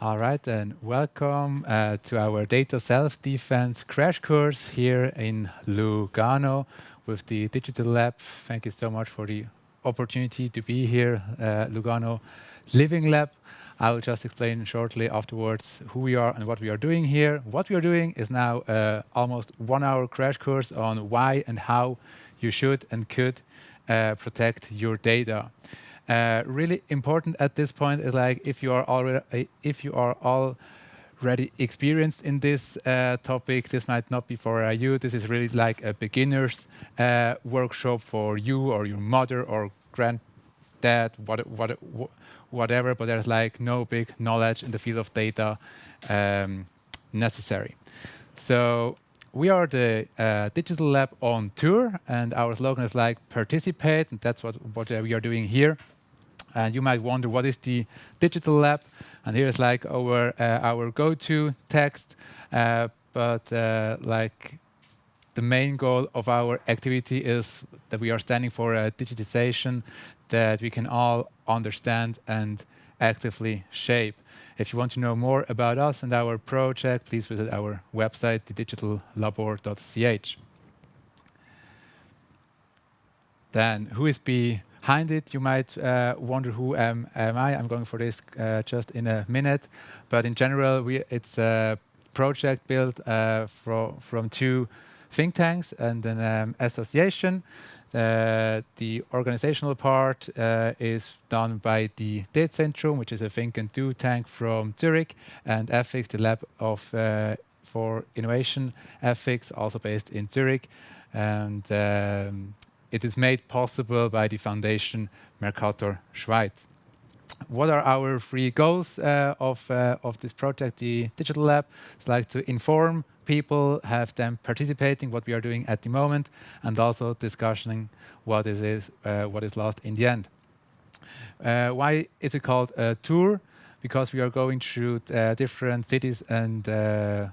All right, then welcome to our data self-defense crash course here in Lugano with the Digital Lab. Thank you so much for the opportunity to be here, Lugano Living Lab. I will just explain shortly afterwards who we are and what we are doing here. What we are doing is now almost 1 hour crash course on why and how you should and could protect your data. Really important at this point is like if you are already experienced in this topic, this might not be for you. This is really like a beginner's workshop for you or your mother or granddad, whatever. But there's like no big knowledge in the field of data necessary. So we are the Digital Lab on tour, and our slogan is like participate, and that's what we are doing here. And you might wonder, what is the Digital Lab? And here's like our go-to text. But like the main goal of our activity is that we are standing for a digitization that we can all understand and actively shape. If you want to know more about us and our project, please visit our website, thedigitalLabor.ch. Then, who is behind it? You might wonder, who am I? I'm going for this just in a minute. But in general, it's a project built from two think tanks and an association. The organizational part is done by the DZ, which is a think and do tank from Zurich, and ethics, the lab of for innovation ethics, also based in Zurich. And it is made possible by the foundation Mercator Schweiz. What are our three goals of this project, the Digital Lab? It's like to inform people, have them participating what we are doing at the moment, and also discussing what is lost in the end. Why is it called a tour? Because we are going through different cities and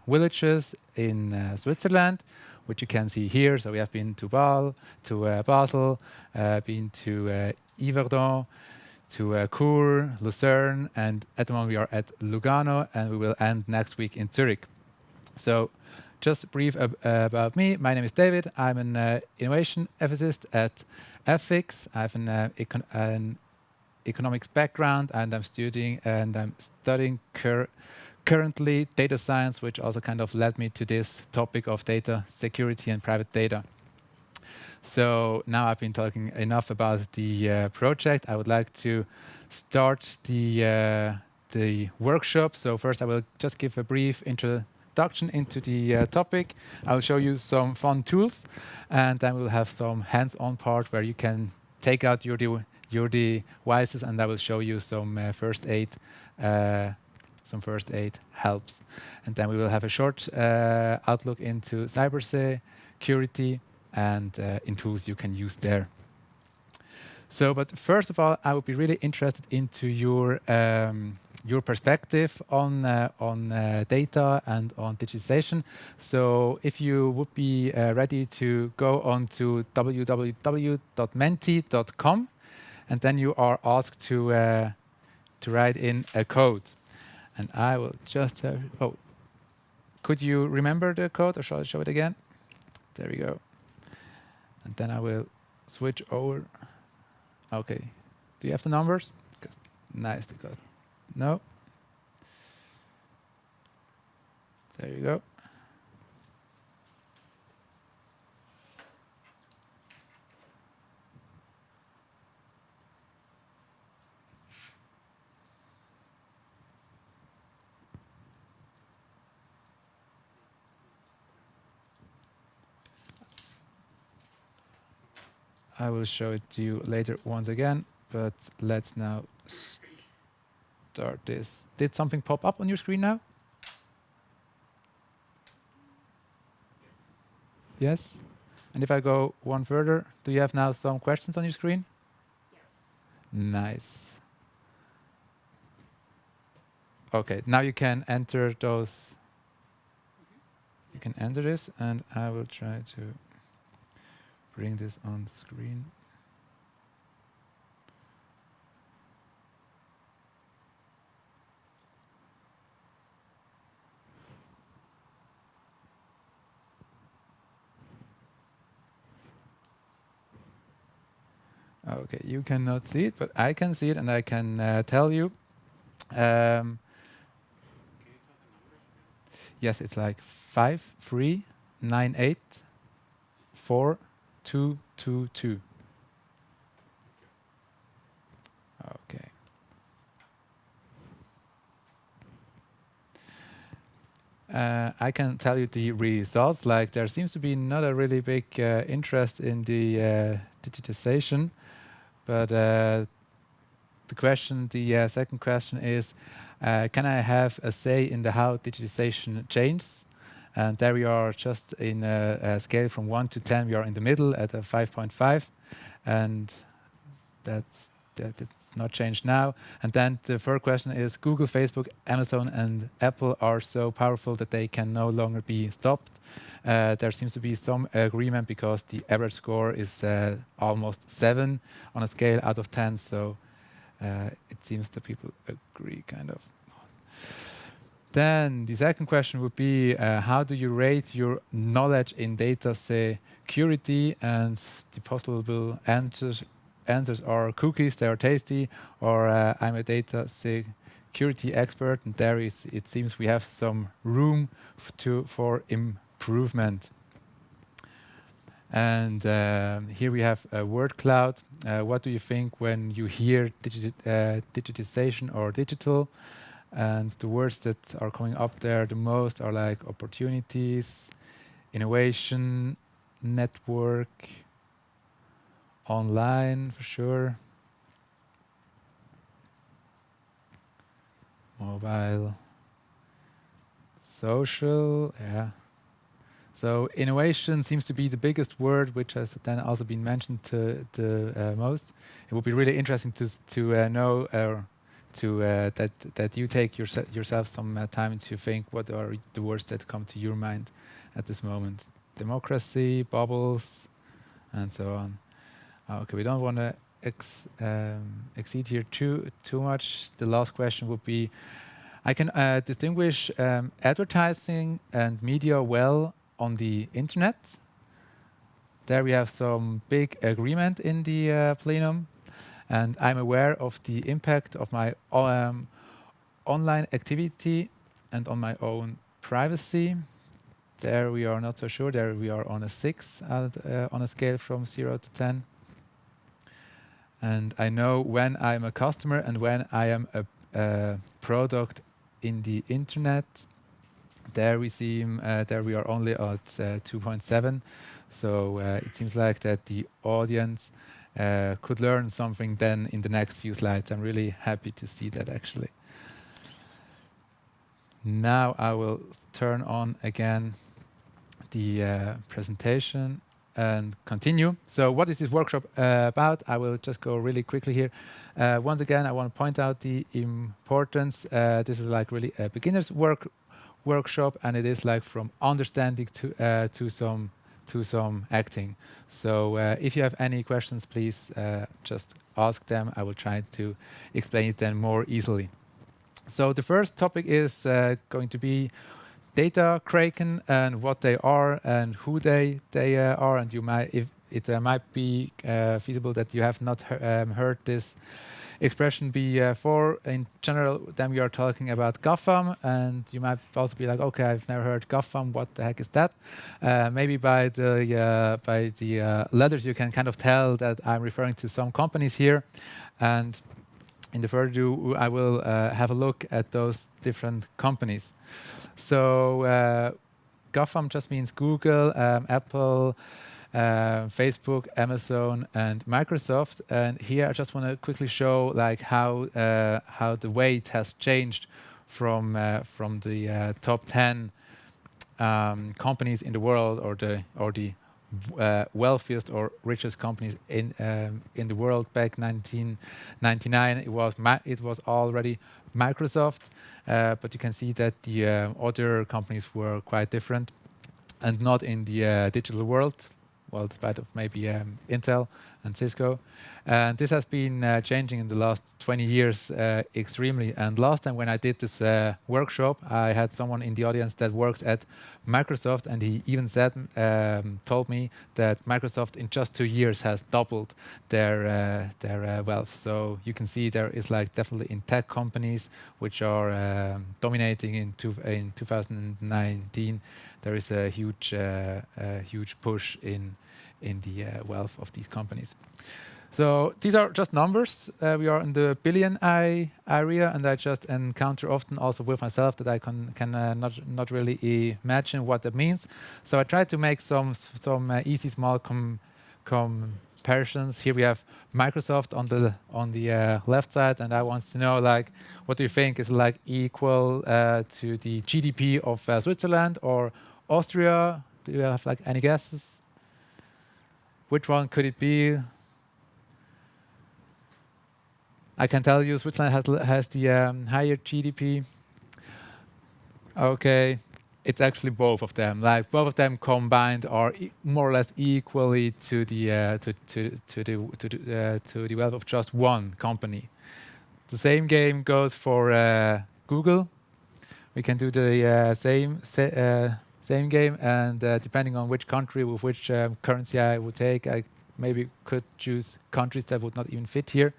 villages in Switzerland, which you can see here. So we have been to Basel, been to Yverdon, to Chur, Lucerne, and at the moment we are at Lugano, and we will end next week in Zurich. So just brief about me. My name is David. I'm an innovation ethicist at Ethics. I have an economics background, and I'm studying currently data science, which also kind of led me to this topic of data security and private data. So now I've been talking enough about the project. I would like to start the workshop. So first I will just give a brief introduction into the topic. I will show you some fun tools, and then we'll have some hands-on part where you can take out your devices, and I will show you some first aid helps. And then we will have a short outlook into cybersecurity and in tools you can use there. So, but first of all, I would be really interested into your perspective on data and on digitization. So, if you would be ready to go on to www.menti.com, and then you are asked to write in a code. And I will just could you remember the code, or shall I show it again? There we go. And then I will switch over. Okay. Do you have the numbers? Nice. No. There you go. I will show it to you later once again, but let's now start this. Did something pop up on your screen now? Yes? And if I go one further, do you have now some questions on your screen? Yes. Nice. Okay, now you can enter those. You can enter this, and I will try to bring this on the screen. Okay, you cannot see it, but I can see it, and I can tell you. Um, yes, it's like 539842222. Okay. I can tell you the results. Like there seems to be not a really big interest in the digitization, but the second question is, can I have a say in the how digitization changes? And there we are just in a scale from 1 to 10. We are in the middle at a 5.5, and that did not change now. And then the third question is, Google, Facebook, Amazon, and Apple are so powerful that they can no longer be stopped. There seems to be some agreement because the average score is almost 7 on a scale out of 10. So it seems that people agree, kind of. Then the second question would be, how do you rate your knowledge in data security? And the possible answers are cookies, they are tasty, or I'm a data security expert. And there is, it seems we have some room for improvement. And here we have a word cloud. What do you think when you hear digitization or digital? And the words that are coming up there the most are like opportunities, innovation, network, online for sure, mobile, social, yeah. So innovation seems to be the biggest word, which has then also been mentioned the most. It would be really interesting to know that you take yourself some time to think what are the words that come to your mind at this moment. Democracy, bubbles, and so on. Okay, we don't want to exceed here too much. The last question would be, I can distinguish advertising and media well on the internet. There we have some big agreement in the plenum, and I'm aware of the impact of my online activity and on my own privacy. There we are not so sure. There we are on a 6 on a scale from 0 to 10. And I know when I'm a customer and when I am a product in the internet. There we are only at 2.7. So it seems like that the audience could learn something then in the next few slides. I'm really happy to see that actually. Now I will turn on again the presentation and continue. So what is this workshop about? I will just go really quickly here. Once again, I want to point out the importance. This is like really a beginner's workshop, and it is like from understanding to some acting. So if you have any questions, please just ask them. I will try to explain it then more easily. So the first topic is going to be data kraken and what they are and who they are. And you might, if it might be feasible that you have not heard this expression before. In general, then we are talking about GAFAM, and you might also be like, okay, I've never heard GAFAM. What the heck is that? Maybe by the letters, you can kind of tell that I'm referring to some companies here. And in the further ado, I will have a look at those different companies. So GAFAM just means Google, Apple, Facebook, Amazon, and Microsoft. And here I just want to quickly show like how the weight has changed from the top 10 companies in the world, or the wealthiest or richest companies in the world. Back 1999, it was already Microsoft, but you can see that the other companies were quite different and not in the digital world. Well, despite of maybe Intel and Cisco. And this has been changing in the last 20 years extremely. And last time when I did this workshop, I had someone in the audience that works at Microsoft, and he even said, told me that Microsoft in just 2 years has doubled their wealth. So you can see there is like definitely in tech companies which are dominating in 2019. There is a huge push in the wealth of these companies. So these are just numbers. We are in the billion area, and I just encounter often also with myself that I can not really imagine what that means. So I try to make some easy small comparisons. Here we have Microsoft on the left side, and I want to know like what do you think is like equal to the GDP of Switzerland or Austria? Do you have like any guesses? Which one could it be? I can tell you Switzerland has the higher GDP. Okay, it's actually both of them. Like both of them combined are more or less equally to the to the wealth of just one company. The same game goes for Google. We can do the same game, and depending on which country with which currency I would take, I maybe could choose countries that would not even fit here.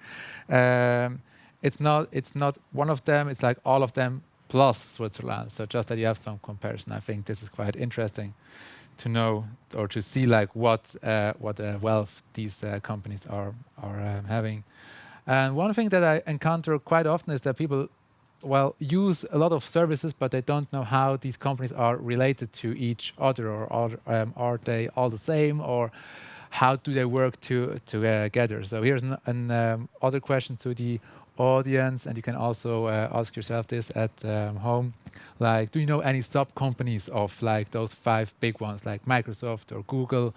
It's not one of them. It's like all of them plus Switzerland. So just that you have some comparison. I think this is quite interesting to know or to see like what wealth these companies are having. And one thing that I encounter quite often is that people use a lot of services, but they don't know how these companies are related to each other, or are they all the same, or how do they work together? So here's an other question to the audience, and you can also ask yourself this at home. Like, do you know any sub companies of like those 5 big ones, like Microsoft or Google?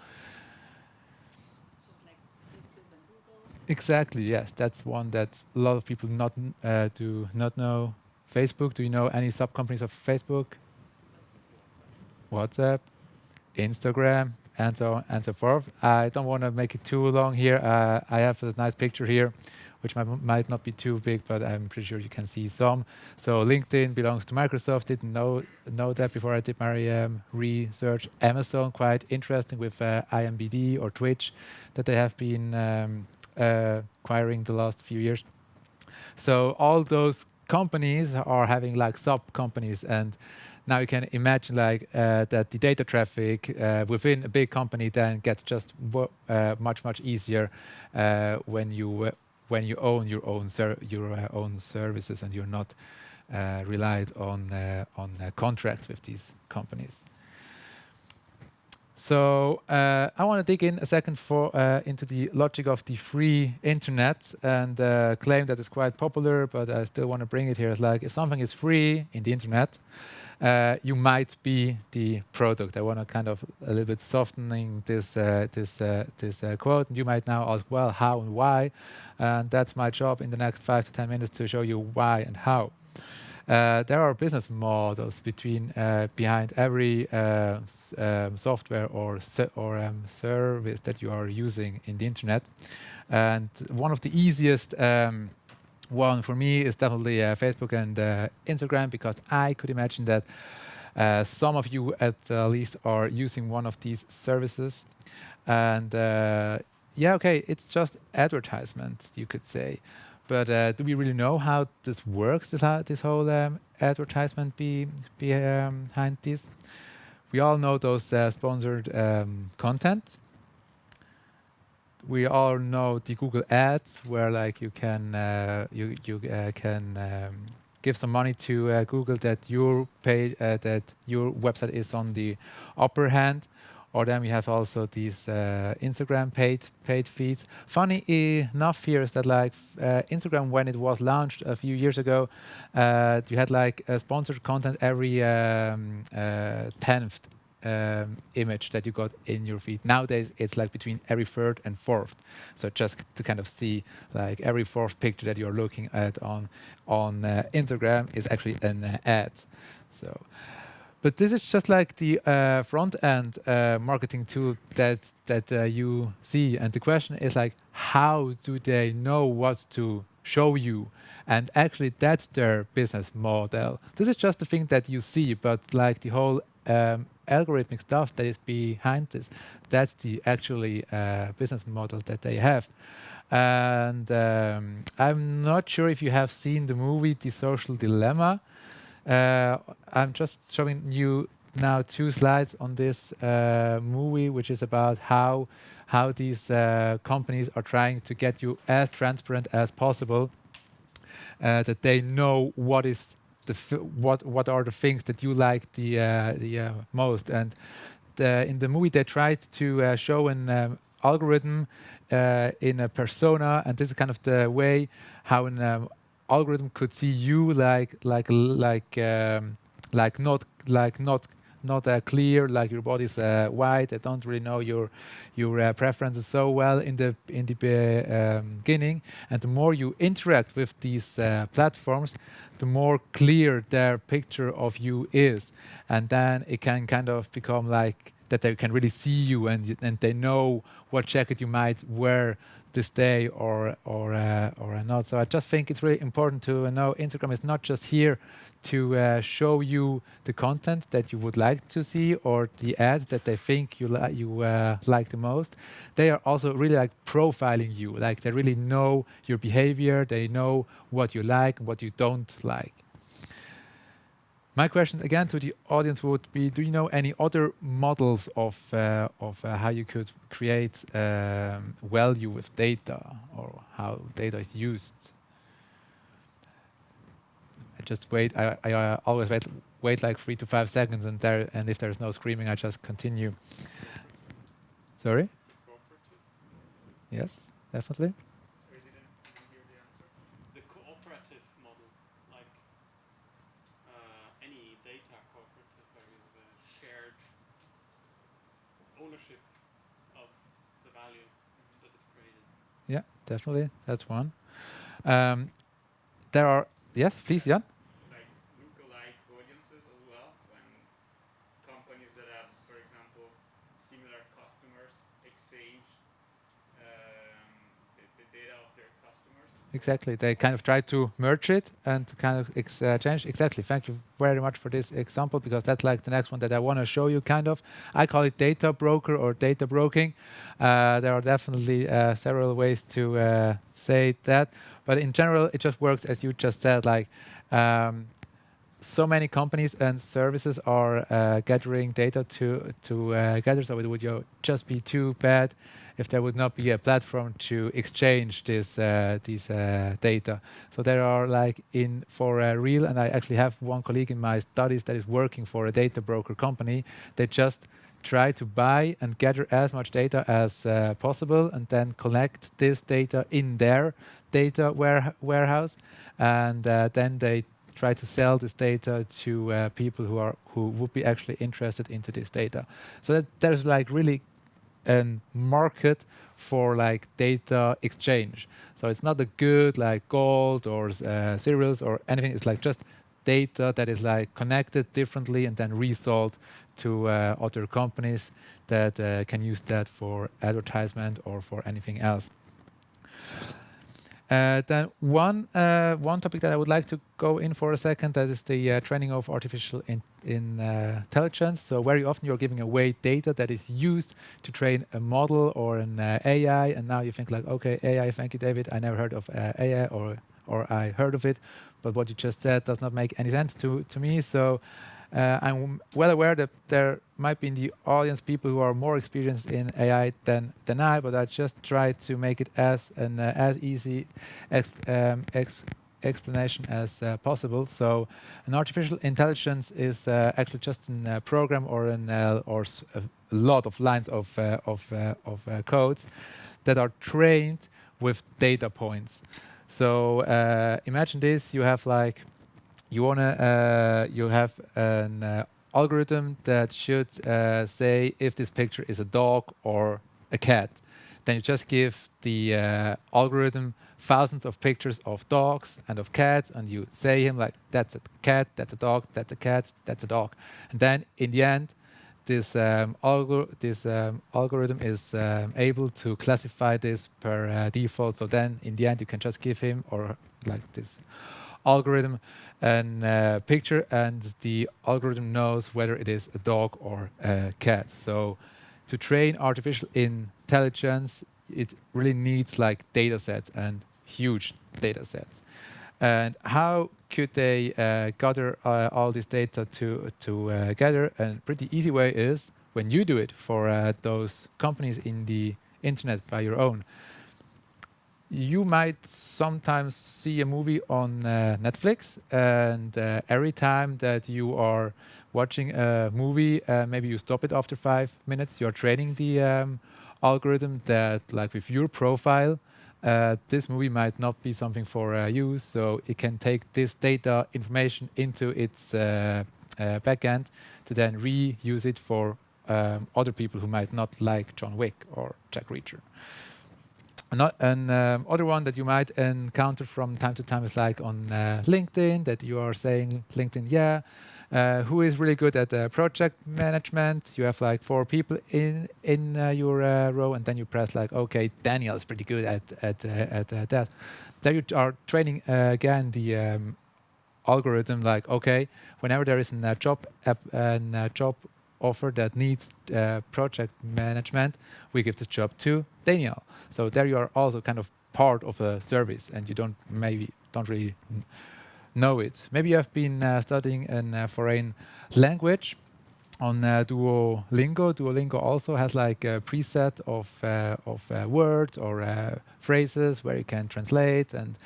So like YouTube and Google. Exactly. Yes, that's one that a lot of people do not know. Facebook. Do you know any sub companies of Facebook? WhatsApp, Instagram, and so on and so forth. I don't want to make it too long here. I have a nice picture here, which might not be too big, but I'm pretty sure you can see some. So LinkedIn belongs to Microsoft. Didn't know that before I did my research. Amazon, quite interesting with IMBD or Twitch that they have been acquiring the last few years. So all those companies are having like sub companies, and now you can imagine like that the data traffic within a big company then gets just much easier when you own your own services, and you're not relied on contracts with these companies. So I want to dig in a second into the logic of the free internet, and claim that it's quite popular, but I still want to bring it here. It's like if something is free in the internet, you might be the product. I want to kind of a little bit softening this quote. And you might now ask, well, how and why? And that's my job in the next 5 to 10 minutes to show you why and how. There are business models behind every software or service that you are using in the internet. And one of the easiest one for me is definitely Facebook and Instagram, because I could imagine that some of you at least are using one of these services. And yeah, okay, it's just advertisements, you could say. But do we really know how this works, this whole advertisement behind this? We all know those sponsored content. We all know the Google Ads, where like you can give some money to Google that your page that your website is on the upper hand. Or then we have also these Instagram paid feeds. Funny enough here is that like Instagram, when it was launched a few years ago, you had like sponsored content every 10th image that you got in your feed. Nowadays, it's like between every 3rd and 4th. So just to kind of see like every 4th picture that you're looking at on Instagram is actually an ad. So. But this is just like the front end marketing tool that you see, and the question is like, how do they know what to show you? And actually, that's their business model. This is just the thing that you see, but like the whole algorithmic stuff that is behind this, that's the actually business model that they have. And I'm not sure if you have seen the movie The Social Dilemma. I'm just showing you now two slides on this movie, which is about how these companies are trying to get you as transparent as possible, that they know what is what are the things that you like the most. And in the movie, they tried to show an algorithm in a persona, and this is kind of the way how an algorithm could see you like not clear, like your body's white. They don't really know your preferences so well in the beginning. And the more you interact with these platforms, the more clear their picture of you is, and then it can kind of become like that they can really see you, and they know what jacket you might wear this day or not. So I just think it's really important to know Instagram is not just here to show you the content that you would like to see or the ad that they think you like the most. They are also really like profiling you. Like they really know your behavior. They know what you like, what you don't like. My question again to the audience would be: do you know any other models of how you could create value with data, or how data is used? I just wait. I always wait like 3 to 5 seconds, and if there's no screaming, I just continue. Sorry. Yes, definitely. Sorry, didn't hear the answer. The cooperative model, like any data cooperative where you have a shared ownership of the value that is created. Yeah, definitely. That's one. There are yes, please, Jan. Like lookalike audiences as well, when companies that have, for example, similar customers exchange the data of their customers. Exactly. They kind of try to merge it and to kind of exchange. Exactly. Thank you very much for this example, because that's like the next one that I want to show you kind of. I call it data broker or data broking. There are definitely several ways to say that. But in general, it just works as you just said, like so many companies and services are gathering data to gather. So it would just be too bad if there would not be a platform to exchange these data. So there are like for real, and I actually have one colleague in my studies that is working for a data broker company. They just try to buy and gather as much data as possible, and then collect this data in their data warehouse, and then they try to sell this data to people who would be actually interested into this data. So that there's like really a market for like data exchange. So it's not a good like gold or cereals or anything. It's like just data that is like connected differently and then resold to other companies that can use that for advertisement or for anything else. Then one topic that I would like to go in for a second, that is the training of artificial intelligence. So very often you're giving away data that is used to train a model or an AI, and now you think like, okay, AI, thank you, David. I never heard of AI, or I heard of it, but what you just said does not make any sense to me. So I'm well aware that there might be in the audience people who are more experienced in AI than I, but I just try to make it as easy explanation as possible. So an artificial intelligence is actually just a program or a lot of lines of codes that are trained with data points. So imagine this: you have like you have an algorithm that should say if this picture is a dog or a cat. Then you just give the algorithm thousands of pictures of dogs and of cats, and you say him like, that's a cat, that's a dog, that's a cat, that's a dog. And then in the end, this algorithm is able to classify this per default. So then in the end, you can just give him, or like this algorithm, a picture, and the algorithm knows whether it is a dog or a cat. So to train artificial intelligence, it really needs like data sets, and huge data sets. And how could they gather all this data together? And a pretty easy way is when you do it for those companies in the internet by your own. You might sometimes see a movie on Netflix, and every time that you are watching a movie, maybe you stop it after 5 minutes. You're training the algorithm that, like with your profile, this movie might not be something for you, so it can take this data information into its backend to then reuse it for other people who might not like John Wick or Jack Reacher. Other one that you might encounter from time to time is like on LinkedIn, that you are saying, LinkedIn, yeah, who is really good at project management. You have like 4 people in your row, and then you press like, okay, Daniel is pretty good at that. There you are training again the algorithm, like, okay, whenever there is a job offer that needs project management, we give this job to Daniel. So there you are also kind of part of a service, and you don't really know it. Maybe you have been studying a foreign language on Duolingo. Duolingo also has like a preset of words or phrases where you can translate and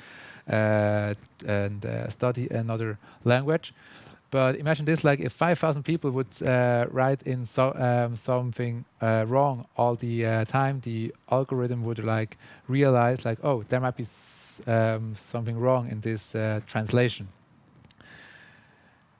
study another language. But imagine this, like if 5,000 people would write in something wrong all the time, the algorithm would like realize like, oh, there might be something wrong in this translation.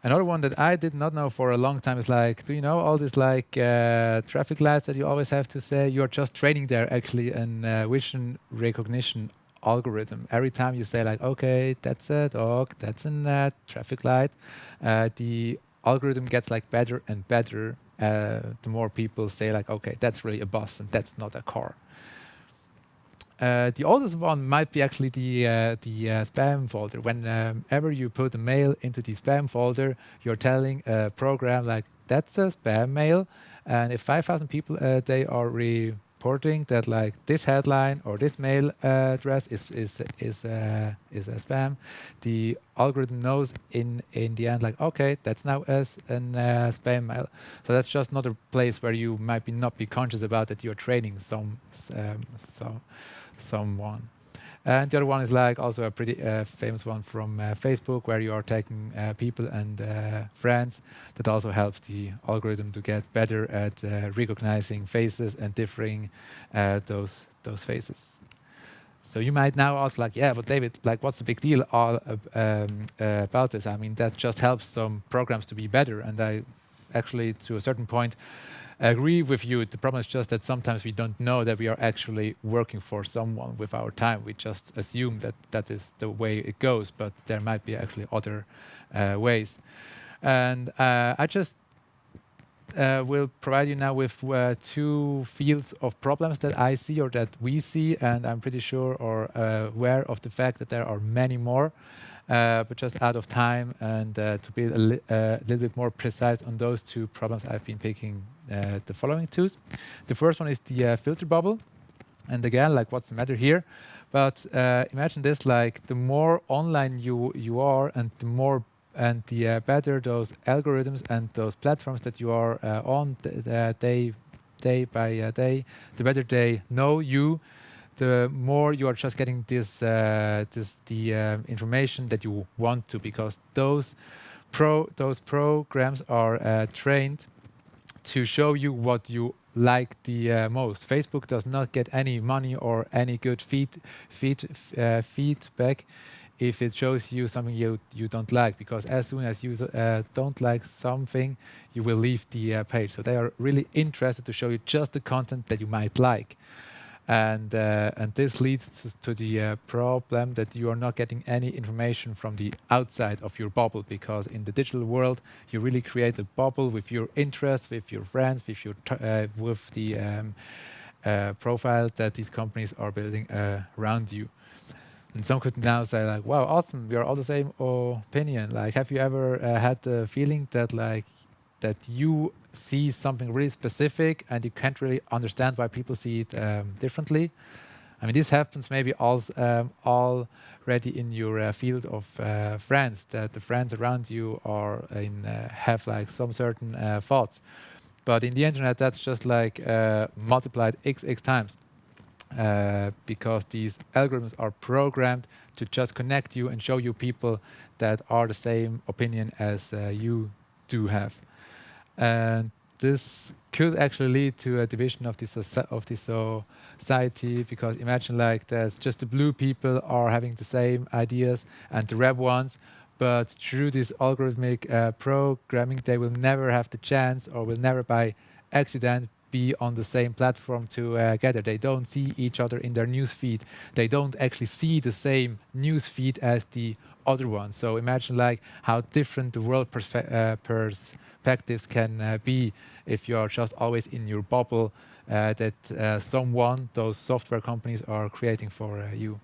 Another one that I did not know for a long time is like, do you know all these like traffic lights that you always have to say? You're just training there actually a vision recognition algorithm. Every time you say like, okay, that's a dog, that's a traffic light, the algorithm gets like better and better the more people say like, okay, that's really a bus and that's not a car. The oldest one might be actually the spam folder. Whenever you put a mail into the spam folder, you're telling a program like, that's a spam mail, and if 5,000 people they are reporting that like this headline or this mail address is a spam, the algorithm knows in the end like, okay, that's now as a spam mail. So that's just not a place where you might not be conscious about that you're training someone. And the other one is like also a pretty famous one from Facebook, where you are taking people and friends. That also helps the algorithm to get better at recognizing faces and differing those faces. So you might now ask like, yeah, but David, like, what's the big deal about this? I mean, that just helps some programs to be better. And I actually, to a certain point, agree with you. The problem is just that sometimes we don't know that we are actually working for someone with our time. We just assume that that is the way it goes, but there might be actually other ways. And I just will provide you now with 2 fields of problems that I see or that we see, and I'm pretty sure or aware of the fact that there are many more. But just out of time and to be a little bit more precise on those 2 problems, I've been picking the following 2. The first one is the filter bubble. And again, like, what's the matter here? But imagine this, like, the more online you are, and the better those algorithms and those platforms that you are on day by day, the better they know you, the more you are just getting the information that you want to, because those programs are trained to show you what you like the most. Facebook does not get any money or any good feedback if it shows you something you don't like, because as soon as you don't like something, you will leave the page. So they are really interested to show you just the content that you might like. and this leads to the problem that you are not getting any information from the outside of your bubble, because in the digital world you really create a bubble with your interests, with your friends, with your with the profile that these companies are building around you. And some could now say like, wow, awesome, we are all the same opinion. Like, have you ever had the feeling that like that you see something really specific and you can't really understand why people see it differently? I mean, this happens maybe also already in your field of friends, that the friends around you are in have like some certain thoughts. But in the internet, that's just like multiplied x times. Because these algorithms are programmed to just connect you and show you people that are the same opinion as you do have. And this could actually lead to a division of this society, because imagine like that just the blue people are having the same ideas and the red ones, but through this algorithmic programming they will never have the chance, or will never by accident be on the same platform together. They don't see each other in their news feed. They don't actually see the same news feed as the other one. So imagine like how different the world perspectives can be if you are just always in your bubble that those software companies are creating for you.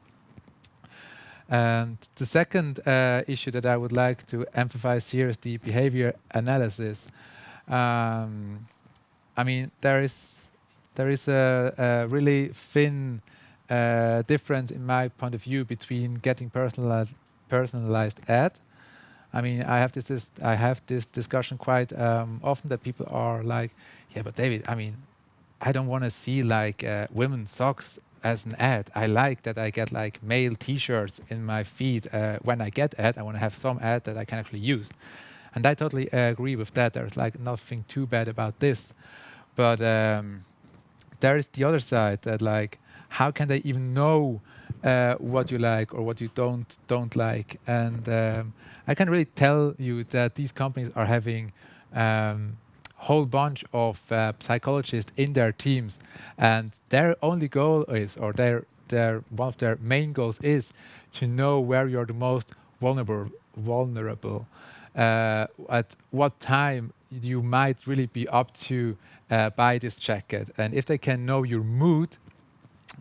And the second issue that I would like to emphasize here is the behavior analysis. I mean, there is a really thin difference in my point of view between getting personalized ad. I mean, I have this discussion quite often, that people are like, yeah, but David, I mean, I don't want to see like women's socks as an ad. I like that I get like male T-shirts in my feed. When I get ad, I want to have some ad that I can actually use. And I totally agree with that. There's like nothing too bad about this. But there is the other side, that like, how can they even know what you like or what you don't like? And I can really tell you that these companies are having whole bunch of psychologists in their teams, and their only goal is, or their one of their main goals is to know where you're the most vulnerable, at what time you might really be up to buy this jacket. And if they can know your mood,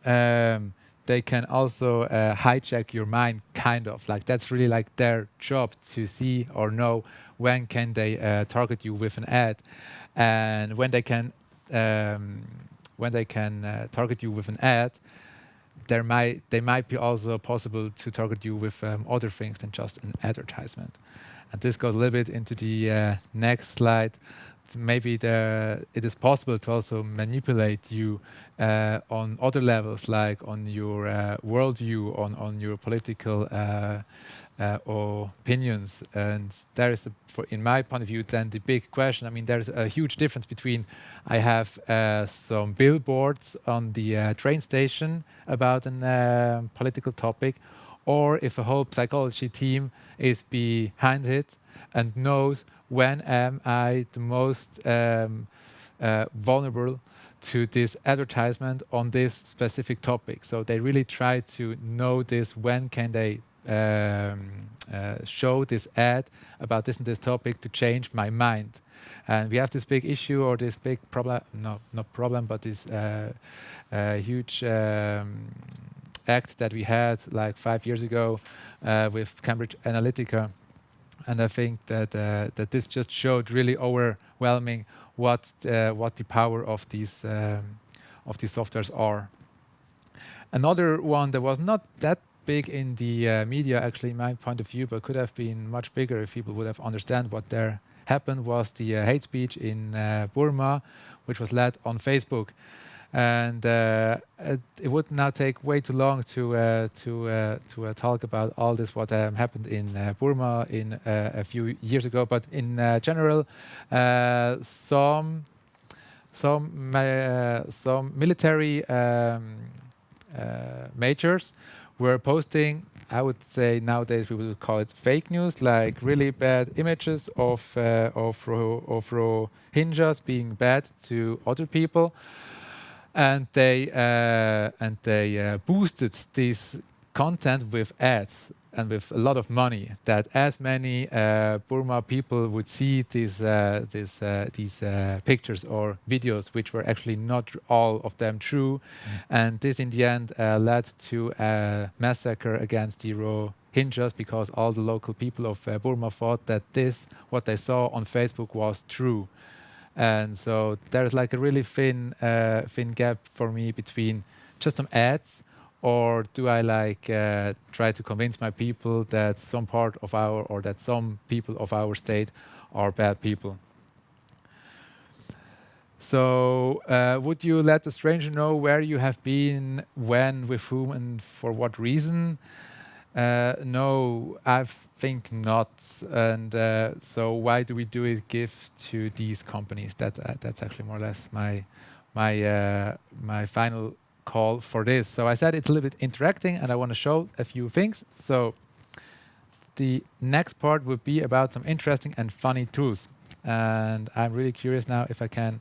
they can also hijack your mind, kind of. Like, that's really like their job, to see or know when can they target you with an ad. And when they can target you with an ad, they might be also possible to target you with other things than just an advertisement. And this goes a little bit into the next slide. Maybe it is possible to also manipulate you on other levels, like on your worldview, on your political opinions. And there is, in my point of view, then the big question. I mean, there's a huge difference between I have some billboards on the train station about a political topic, or if a whole psychology team is behind it and knows when am I the most vulnerable to this advertisement on this specific topic. So they really try to know this, when can they show this ad about this and this topic to change my mind. And we have this big issue, or this big problem, no, not problem, but this huge act that we had like 5 years ago with Cambridge Analytica. And I think that this just showed really overwhelming what the power of these softwares are. Another one that was not that big in the media, actually, in my point of view, but could have been much bigger if people would have understand what there happened, was the hate speech in Burma, which was led on Facebook. And it would now take way too long to talk about all this what happened in Burma in a few years ago. But in general, some military majors were posting, I would say nowadays we would call it fake news, like really bad images of Rohingyas being bad to other people. and they boosted this content with ads and with a lot of money. That as many Burma people would see these pictures or videos, which were actually not all of them true, and this in the end led to a massacre against the Rohingyas because all the local people of Burma thought that this, what they saw on Facebook, was true. And so there's like a really thin gap for me between just some ads, or do I like try to convince my people that some part of our, or that some people of our state are bad people. So would you let the stranger know where you have been, when, with whom, and for what reason? No, I think not. And so why do we do it? Give to these companies. That's actually more or less my final call for this. So I said it's a little bit interacting, and I want to show a few things. So the next part would be about some interesting and funny tools. And I'm really curious now if I can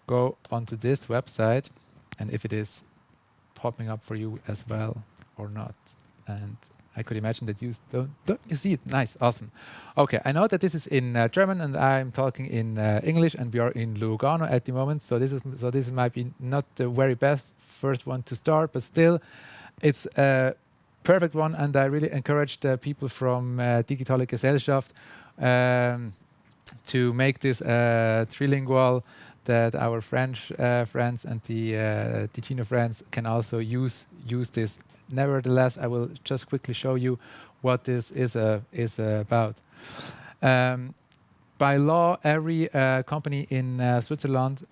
go onto this website, and if it is popping up for you as well or not. And I could imagine that you don't you see it? Nice, awesome. Okay, I know that this is in German, and I'm talking in English, and we are in Lugano at the moment. So this might be not the very best first one to start, but still, it's a perfect one, and I really encourage the people from Digitale Gesellschaft to make this trilingual, that our French friends and the Ticino friends can also use this. Nevertheless, I will just quickly show you what this is about. By law, every company in Switzerland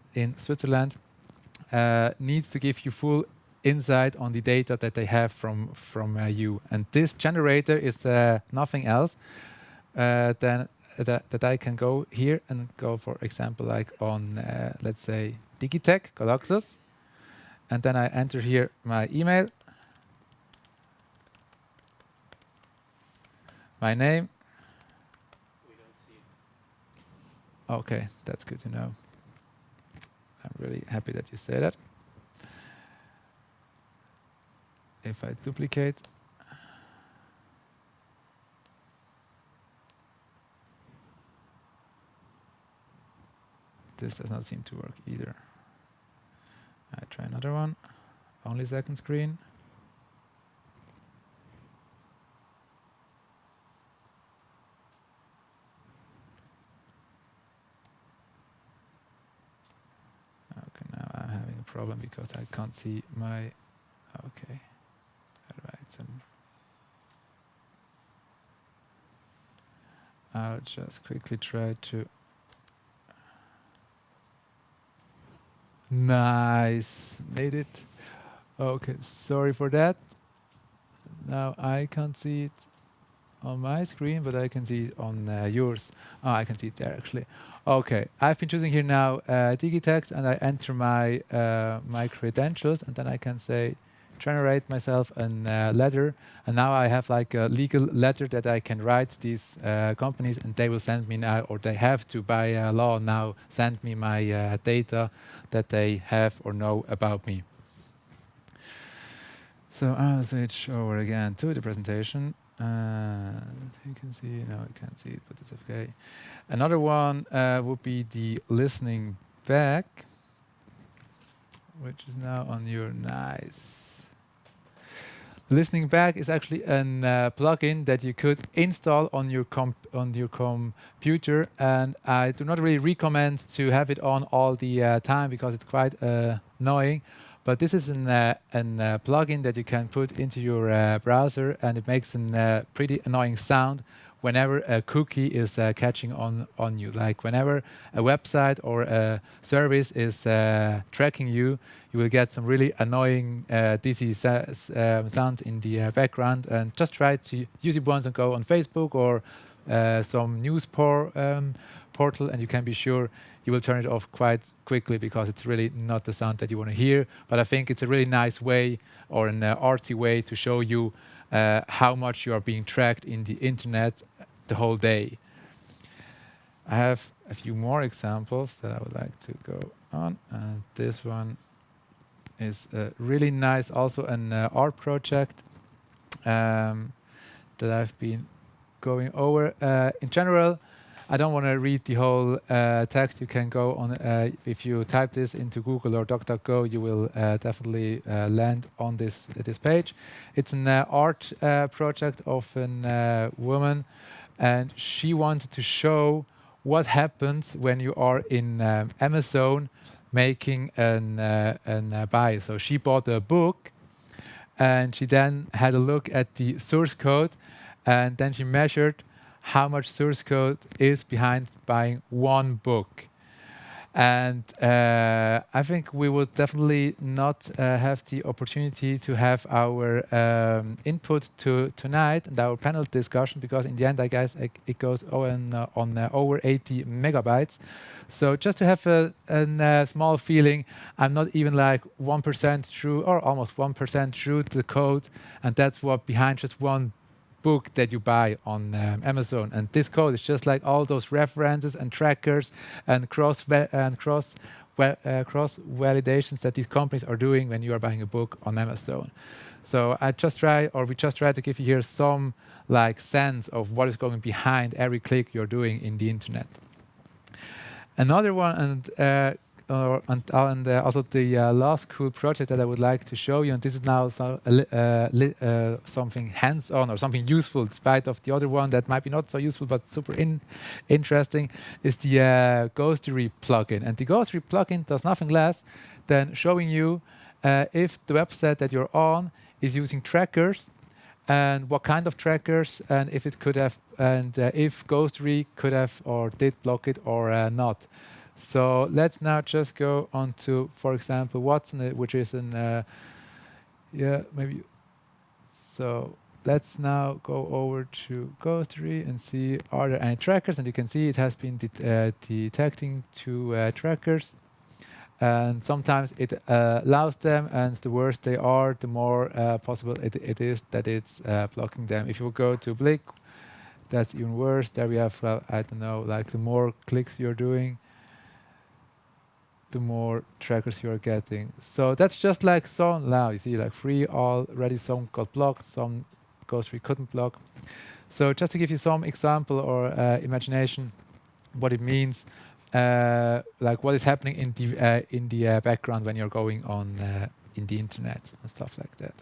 needs to give you full insight on the data that they have from you. And this generator is nothing else than that I can go here and go, for example, like on, let's say, Digitech, Galaxus. And then I enter here my email, my name. We don't see it. Okay, that's good to know. I'm really happy that you say that. If I duplicate, this does not seem to work either. I try another one. Only second screen. Okay, now I'm having a problem because I can't see my. Okay, right. I'll just quickly try to. Nice, made it. Okay, sorry for that. Now I can't see it on my screen, but I can see it on yours. Oh, I can see it there actually. Okay, I've been choosing here now Digitex, and I enter my my credentials, and then I can say generate myself a letter, and now I have like a legal letter that I can write these companies, and they will send me now, or they have to by law now send me my data that they have or know about me. So I'll switch over again to the presentation. You can see, no, I can't see it, but it's okay. Another one would be the listening back, which is now on your nice. Listening back is actually a plugin that you could install on your computer, and I do not really recommend to have it on all the time because it's quite annoying. But this is a plugin that you can put into your browser, and it makes a pretty annoying sound whenever a cookie is catching on you. Like whenever a website or a service is tracking you, you will get some really annoying dizzy sound in the background. And just try to use it once and go on Facebook or some news portal, and you can be sure you will turn it off quite quickly because it's really not the sound that you want to hear. But I think it's a really nice way, or an artsy way, to show you how much you are being tracked in the internet the whole day. I have a few more examples that I would like to go on. And this one is really nice, also an art project that I've been going over. In general, I don't want to read the whole text. You can go on, if you type this into Google or DuckDuckGo, you will definitely land on this page. It's an art project of a woman, and she wanted to show what happens when you are in Amazon making an buy. So she bought a book, and she then had a look at the source code, and then she measured how much source code is behind buying one book. And I think we would definitely not have the opportunity to have our input tonight and our panel discussion, because in the end, I guess it goes on over 80 megabytes. So just to have a small feeling, I'm not even like 1% through, or almost 1% through the code, and that's what behind just one book that you buy on Amazon. And this code is just like all those references and trackers and cross validations that these companies are doing when you are buying a book on Amazon. So we just try to give you here some like sense of what is going behind every click you're doing in the internet. Another one, and also the last cool project that I would like to show you, and this is now something hands-on or something useful, despite of the other one that might be not so useful but super interesting, is the Ghostery plugin. And the Ghostery plugin does nothing less than showing you if the website that you're on is using trackers, and what kind of trackers, and if it could have, and if Ghostery could have or did block it or not. So let's now just go on to, for example, Watson, which is an, maybe. So let's now go over to Ghostery and see, are there any trackers? And you can see it has been detecting two trackers. And sometimes it allows them, and the worse they are, the more possible it is that it's blocking them. If you go to Blick, that's even worse. There we have, I don't know, like the more clicks you're doing, the more trackers you're getting. So that's just like some now. You see, like 3 already, some got blocked, some Ghostery couldn't block. So just to give you some example or imagination, what it means, like what is happening in the background when you're going on in the internet and stuff like that.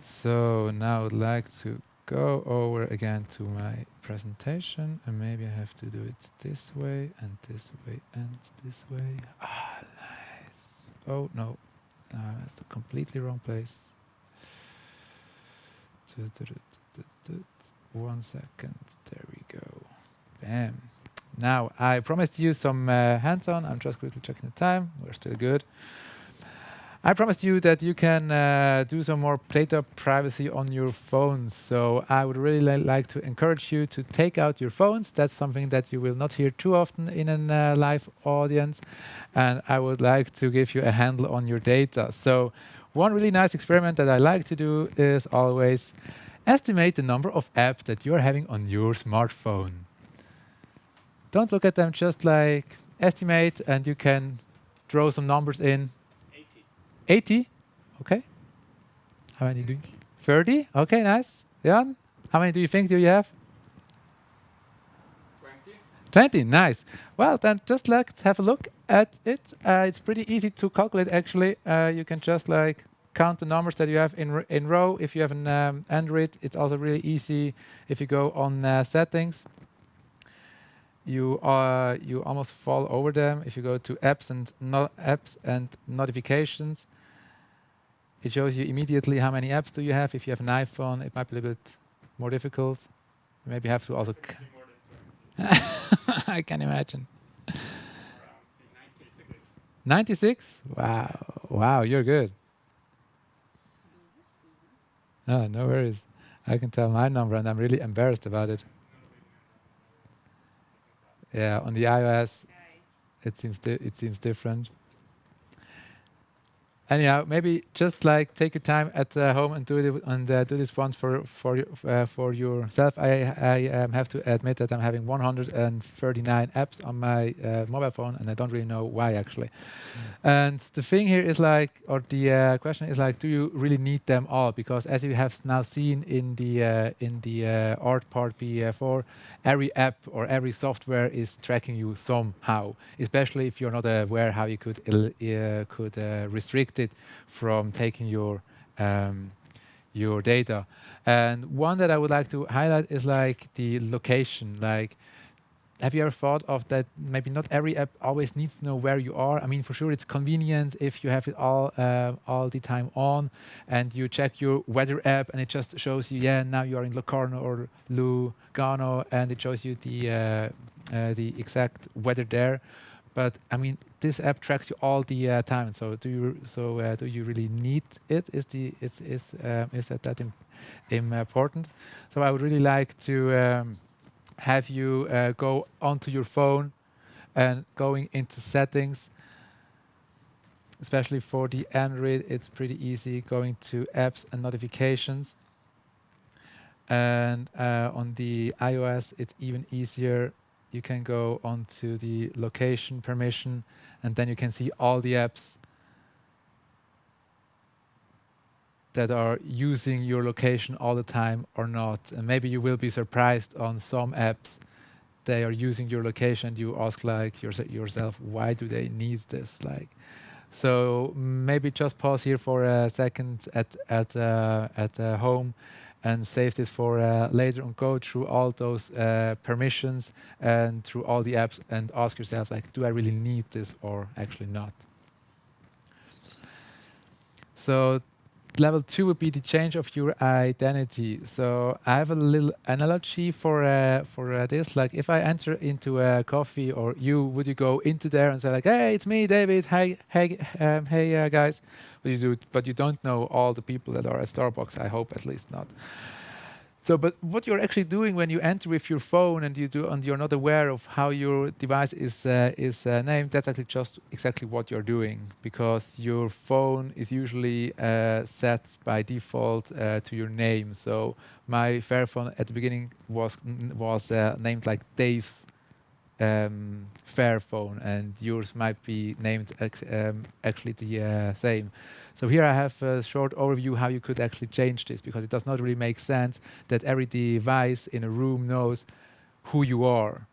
So now I would like to go over again to my presentation, and maybe I have to do it this way and this way and this way. Ah, nice. Oh no, I'm at the completely wrong place. 1 second, there we go. Bam. Now, I promised you some hands-on. I'm just quickly checking the time. We're still good. I promised you that you can do some more data privacy on your phones. So I would really like to encourage you to take out your phones. That's something that you will not hear too often in a live audience. And I would like to give you a handle on your data. So one really nice experiment that I like to do is always estimate the number of apps that you're having on your smartphone. Don't look at them, just like estimate, and you can throw some numbers in. 80? Okay. How many do you? 30? Okay, nice. Jan, how many do you think you have? 20. 20, nice. Well, then just let's have a look at it. It's pretty easy to calculate, actually. You can just like count the numbers that you have in row. If you have an Android, it's also really easy. If you go on settings, you almost fall over them. If you go to apps and notifications, it shows you immediately how many apps do you have. If you have an iPhone, it might be a little bit more difficult. Maybe you have to also. More than 20. I can imagine. Around 96. 96? Wow, wow, you're good. No, no worries. I can tell my number, and I'm really embarrassed about it. Yeah, on the iOS, it seems different. Anyhow, maybe just like take your time at home and do it and do this once for yourself. I have to admit that I'm having 139 apps on my mobile phone, and I don't really know why actually. And the thing here is like, or the question is like, do you really need them all? Because as you have now seen in the art part before, every app or every software is tracking you somehow. Especially if you're not aware how you could restrict it from taking your data. And one that I would like to highlight is like the location. Like, have you ever thought of that maybe not every app always needs to know where you are? I mean, for sure it's convenient if you have it all the time on and you check your weather app and it just shows you, yeah, now you are in Locarno or Lugano, and it shows you the exact weather there. But I mean, this app tracks you all the time. So do you really need it? Is that important? So I would really like to have you go onto your phone and going into settings. Especially for the Android, it's pretty easy going to apps and notifications. And on the iOS, it's even easier. You can go onto the location permission, and then you can see all the apps that are using your location all the time or not. And maybe you will be surprised on some apps they are using your location. You ask like yourself, why do they need this? Like, so maybe just pause here for a second at home and save this for later and go through all those permissions and through all the apps and ask yourself like, do I really need this or actually not? So level 2 would be the change of your identity. So I have a little analogy for this. Like if I enter into a coffee, or would you go into there and say like, "Hey, it's me, David. Hey, guys." But you don't know all the people that are at Starbucks. I hope at least not. So, but what you're actually doing when you enter with your phone and you're not aware of how your device is named, that's actually just exactly what you're doing, because your phone is usually set by default to your name. So my Fairphone at the beginning was named like Dave's Fairphone, and yours might be named actually the same. So here I have a short overview how you could actually change this, because it does not really make sense that every device in a room knows who you are.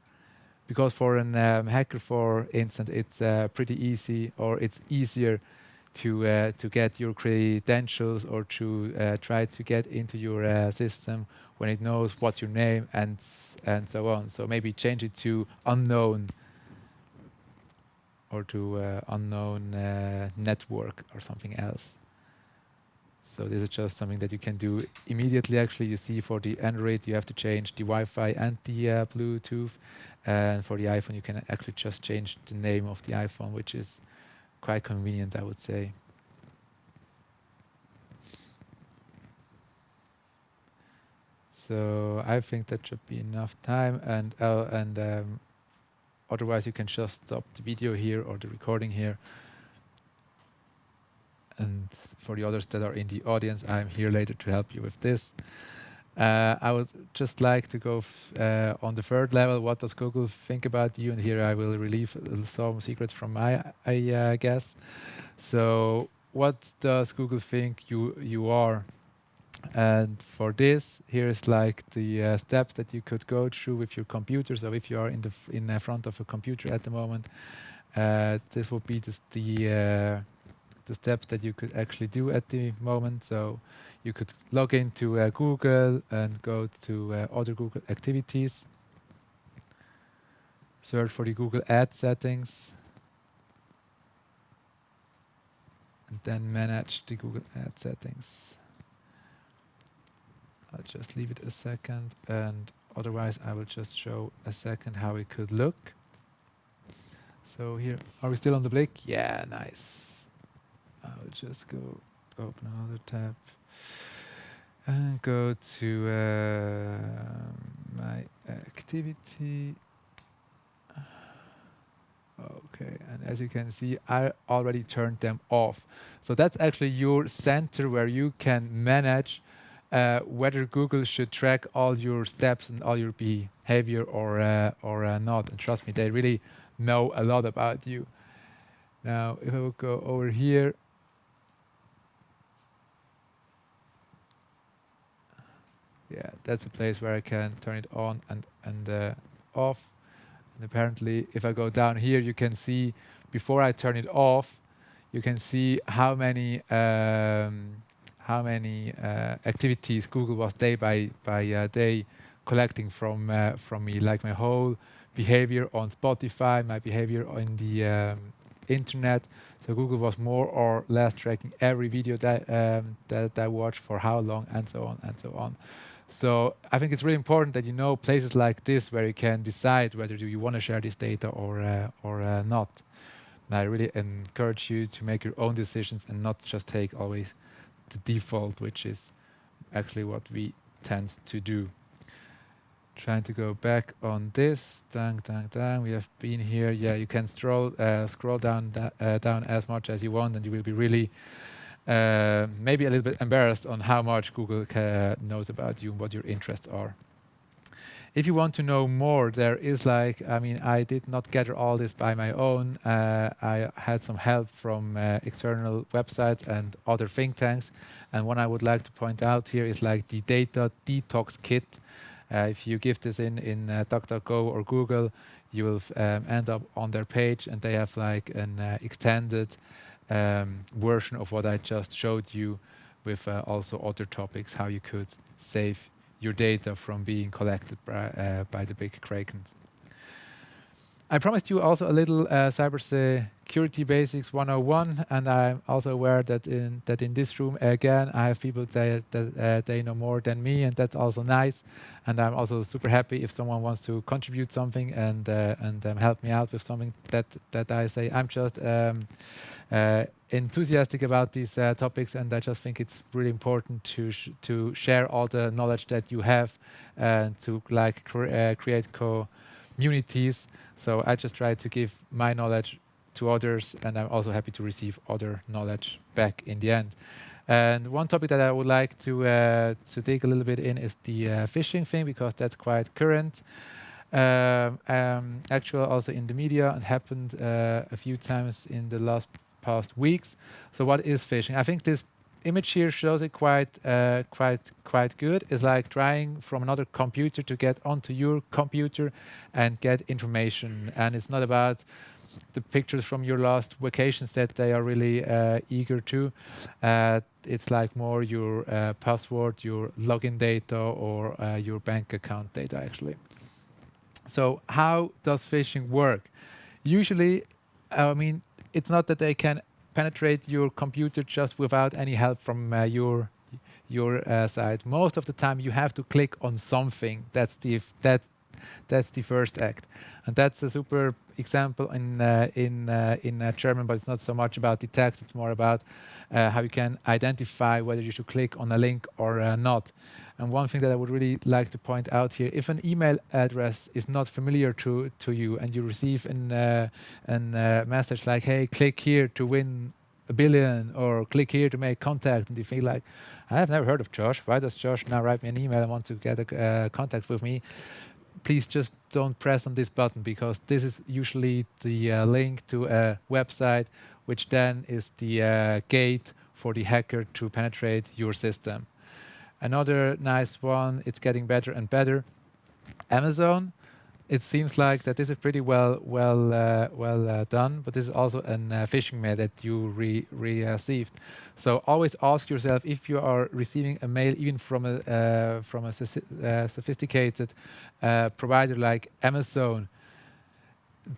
Because for an hacker, for instance, it's pretty easy, or it's easier to get your credentials or to try to get into your system when it knows what's your name and so on. So maybe change it to unknown, or to unknown network or something else. So this is just something that you can do immediately. Actually, you see for the Android, you have to change the Wi-Fi and the Bluetooth. And for the iPhone, you can actually just change the name of the iPhone, which is quite convenient, I would say. So I think that should be enough time. And otherwise, you can just stop the video here or the recording here. And for the others that are in the audience, I'm here later to help you with this. I would just like to go on the third level. What does Google think about you? And here I will relieve some secrets from I guess. So what does Google think you are? And for this, here's like the steps that you could go through with your computer. So if you are in front of a computer at the moment, this would be the steps that you could actually do at the moment. So you could log into Google and go to other Google activities. Search for the Google Ad settings. And then manage the Google Ad settings. I'll just leave it a second, and otherwise I will just show a second how it could look. So here, are we still on the blick? Yeah, nice. I'll just go open another tab and go to my activity. Okay, and as you can see, I already turned them off. So that's actually your center where you can manage whether Google should track all your steps and all your behavior or not. And trust me, they really know a lot about you. Now, if I would go over here, yeah, that's a place where I can turn it on and off. And apparently, if I go down here, you can see before I turn it off, you can see how many activities Google was day by day collecting from me, like my whole behavior on Spotify, my behavior on the internet. So Google was more or less tracking every video that I watched for how long, and so on and so on. So I think it's really important that you know places like this where you can decide whether do you want to share this data or not. And I really encourage you to make your own decisions and not just take always the default, which is actually what we tend to do. Trying to go back on this. Dang. We have been here. Yeah, you can scroll down down as much as you want, and you will be really maybe a little bit embarrassed on how much Google knows about you and what your interests are. If you want to know more, there is I did not gather all this by my own. I had some help from external websites and other think tanks. And one I would like to point out here is like the data detox kit. If you give this in DuckDuckGo or Google, you will end up on their page, and they have like an extended version of what I just showed you, with also other topics, how you could save your data from being collected by the big krakens. I promised you also a little cybersecurity basics 101, and I'm also aware that in this room again I have people that they know more than me, and that's also nice. And I'm also super happy if someone wants to contribute something and help me out with something that I say. I'm just enthusiastic about these topics, and I just think it's really important to share all the knowledge that you have and to create communities. So I just try to give my knowledge to others, and I'm also happy to receive other knowledge back in the end. And one topic that I would like to dig a little bit in is the phishing thing, because that's quite current. Actually, also in the media, and happened a few times in the past weeks. So what is phishing? I think this image here shows it quite good. It's like trying from another computer to get onto your computer and get information. And it's not about the pictures from your last vacations that they are really eager to. It's like more your password, your login data, or your bank account data actually. So how does phishing work? Usually, it's not that they can penetrate your computer just without any help from your side. Most of the time, you have to click on something. That's the first act, and that's a super example in German. But it's not so much about the text. It's more about how you can identify whether you should click on a link or not. And one thing that I would really like to point out here: if an email address is not familiar to you, and you receive a message like, "Hey, click here to win $1 billion," or "click here to make contact," and you feel like, "I have never heard of Josh. Why does Josh now write me an email and want to get a contact with me?" Please just don't press on this button, because this is usually the link to a website, which then is the gate for the hacker to penetrate your system. Another nice one, it's getting better and better. Amazon. It seems like that this is pretty well done, but this is also a phishing mail that you received. So always ask yourself, if you are receiving a mail even from a sophisticated provider like Amazon,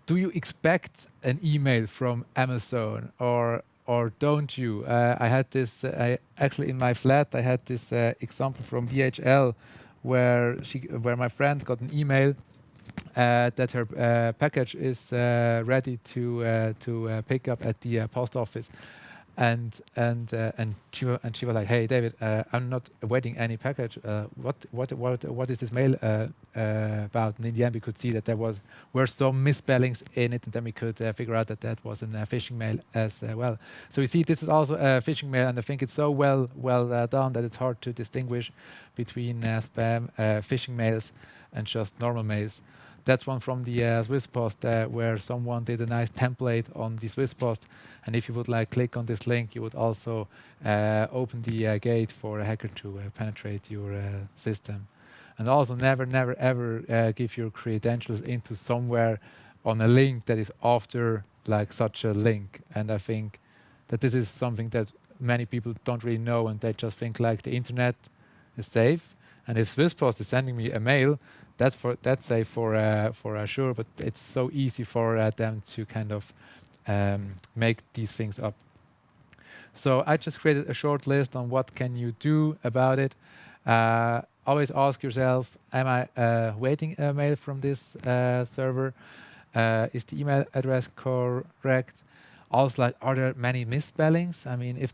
do you expect an email from Amazon or don't you? I had this actually in my flat. I had this example from DHL where my friend got an email that her package is ready to pick up at the post office. she was like, "Hey, David, I'm not awaiting any package. What is this mail about?" And in the end, we could see that were some misspellings in it, and then we could figure out that that was a phishing mail as well. So you see, this is also a phishing mail, and I think it's so well done that it's hard to distinguish between spam, phishing mails, and just normal mails. That's one from the Swiss Post where someone did a nice template on the Swiss Post. And if you would like click on this link, you would also open the gate for a hacker to penetrate your system. And also never, ever give your credentials into somewhere on a link that is after like such a link. And I think that this is something that many people don't really know, and they just think like the internet is safe. And if Swiss Post is sending me a mail, that's safe for sure. But it's so easy for them to kind of make these things up. So I just created a short list on what can you do about it. Always ask yourself, am I waiting a mail from this server? Is the email address correct? Also, like, are there many misspellings? I mean, if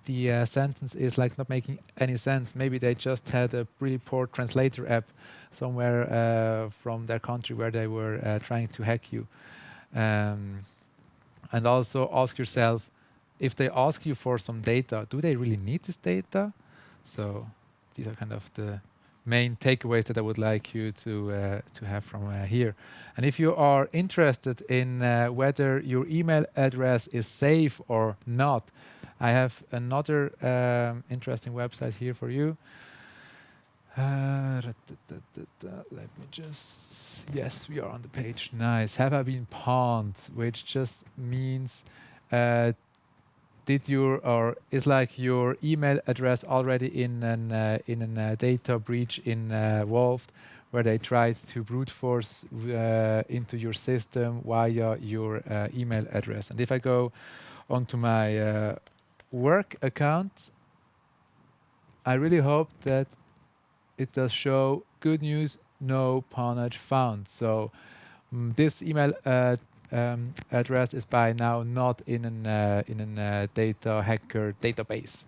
the sentence is like not making any sense, maybe they just had a really poor translator app somewhere from their country where they were trying to hack you. And also ask yourself, if they ask you for some data, do they really need this data? So these are kind of the main takeaways that I would like you to have from here. And if you are interested in whether your email address is safe or not, I have another interesting website here for you. Let me just... Yes, we are on the page. Nice. Have I been pawned? Which just means is like your email address already in an data breach involved, where they tried to brute force into your system via your email address. And if I go onto my work account, I really hope that it does show good news, no pawnage found. So this email address is by now not in an data hacker database.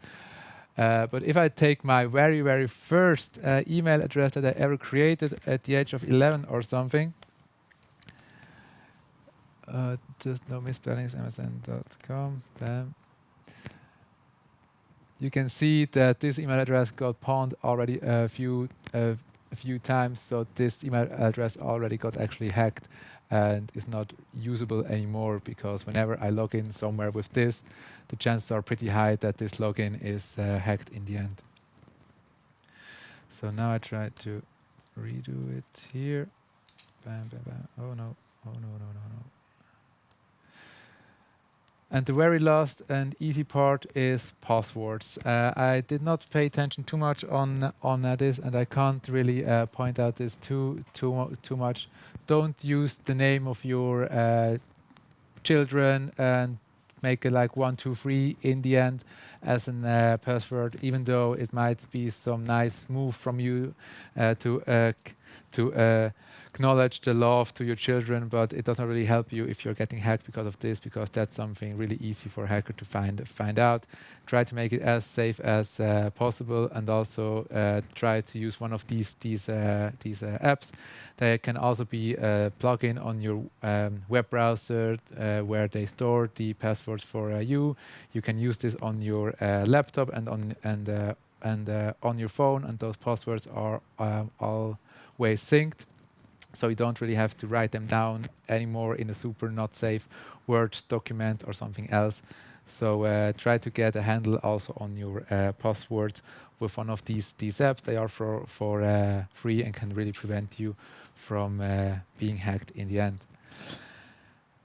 But if I take my very first email address that I ever created at the age of 11 or something, just no misspellings, msn.com, bam. You can see that this email address got pawned already a few times, so this email address already got actually hacked and is not usable anymore, because whenever I log in somewhere with this, the chances are pretty high that this login is hacked in the end. So now I try to redo it here. Bam, bam, bam. Oh no, oh no, no, no, no. And the very last and easy part is passwords. I did not pay attention too much on this, and I can't really point out this too much. Don't use the name of your children and make it like 123 in the end as a password, even though it might be some nice move from you to acknowledge the love to your children, but it doesn't really help you if you're getting hacked because of this, because that's something really easy for a hacker to find out. Try to make it as safe as possible, and also try to use one of these apps. They can also be a plugin on your web browser where they store the passwords for you. You can use this on your laptop and on your phone, and those passwords are always synced. So you don't really have to write them down anymore in a super not safe Word document or something else. So try to get a handle also on your passwords with one of these apps. They are for free and can really prevent you from being hacked in the end.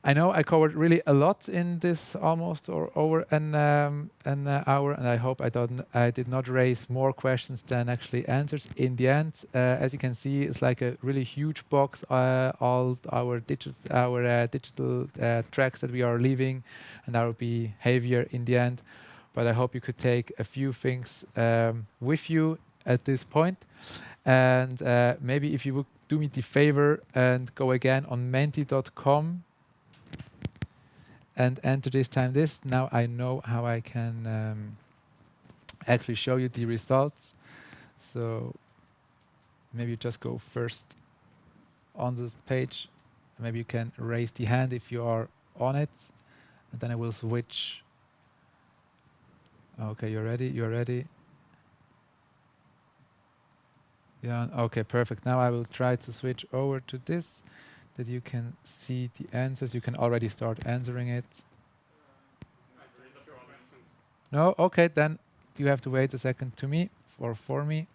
I know I covered really a lot in this almost or over an hour, and I hope I did not raise more questions than actually answers in the end. As you can see, it's like a really huge box. All our digital tracks that we are leaving, and our behavior in the end. But I hope you could take a few things with you at this point. And maybe if you would do me the favor and go again on menti.com and enter this time this. Now I know how I can actually show you the results. So maybe you just go first on this page. Maybe you can raise the hand if you are on it, and then I will switch. Okay, you're ready. You're ready. Yeah. Okay, perfect. Now I will try to switch over to this, that you can see the answers. You can already start answering it. There is a problem. No. Okay, then you have to wait a second to me or for me.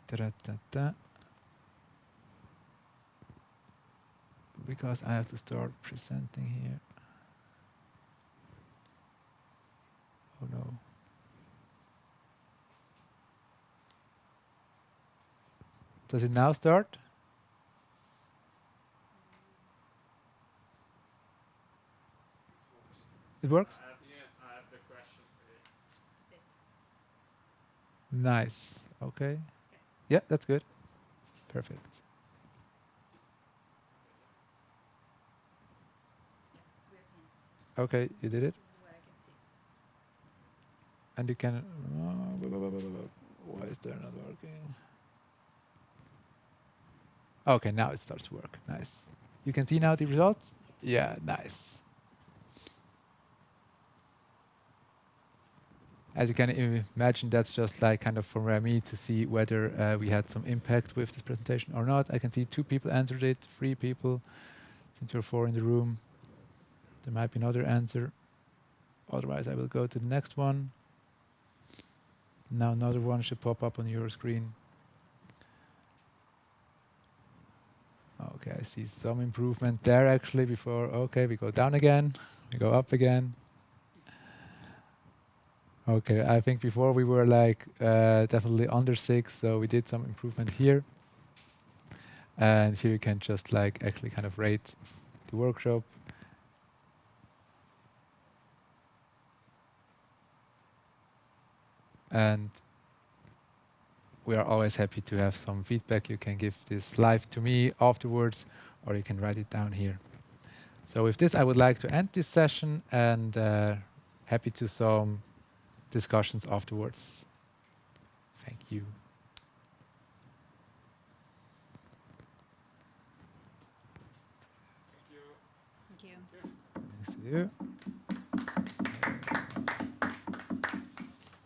Da-da-da-da. Because I have to start presenting here. Oh no. Does it now start? It works? I have the questions here. This. Nice. Okay. Yeah, that's good. Perfect. Yeah, we're in. Okay, you did it. This is what I can see. And you can... why is there not working? Okay, now it starts to work. Nice. You can see now the results? Yeah, nice. As you can imagine, that's just like kind of for me to see whether we had some impact with this presentation or not. I can see 2 people answered it, 3 people. Since you're 4 in the room, there might be another answer. Otherwise, I will go to the next one. Now another one should pop up on your screen. Okay, I see some improvement there actually before. Okay, we go down again. We go up again. Okay, I think before we were like definitely under 6, so we did some improvement here. And here you can just like actually kind of rate the workshop. And we are always happy to have some feedback. You can give this live to me afterwards, or you can write it down here. So with this, I would like to end this session, and happy to some discussions afterwards. Thank you. Thank you. Thank you. Thanks to you.